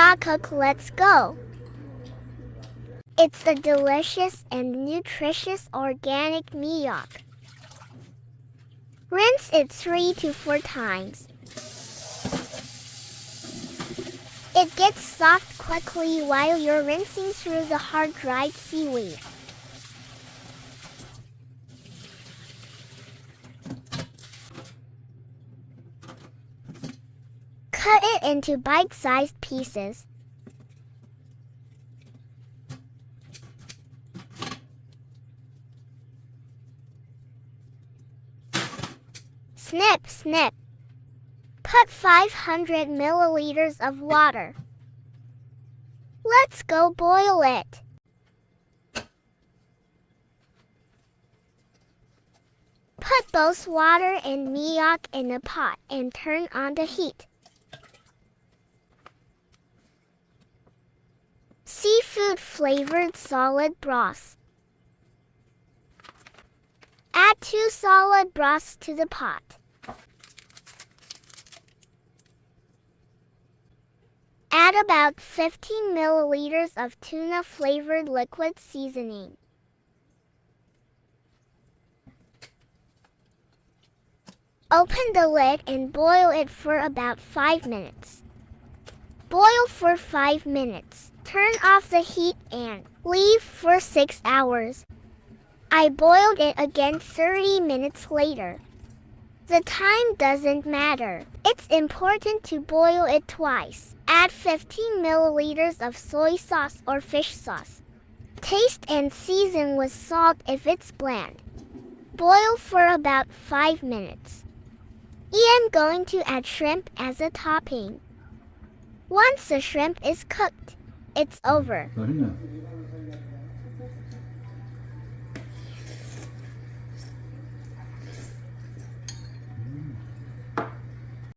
Miyeokguk, let's go! It's the delicious and nutritious organic miyeok. Rinse it 3 to 4 times. It gets soft quickly while you're rinsing through the hard dried seaweed. Cut it into bite-sized pieces. Snip, snip. Put 500 milliliters of water. Let's go boil it. Put both water and miyeok in a pot and turn on the heat. Seafood-flavored solid broth. Add 2 solid broths to the pot. Add about 15 milliliters of tuna-flavored liquid seasoning. Open the lid and boil it for about 5 minutes. Boil for 5 minutes. Turn off the heat and leave for 6 hours. I boiled it again 30 minutes later. The time doesn't matter. It's important to boil it twice. Add 15 milliliters of soy sauce or fish sauce. Taste and season with salt if it's bland. Boil for about 5 minutes. I'm going to add shrimp as a topping. Once the shrimp is cooked, it's over.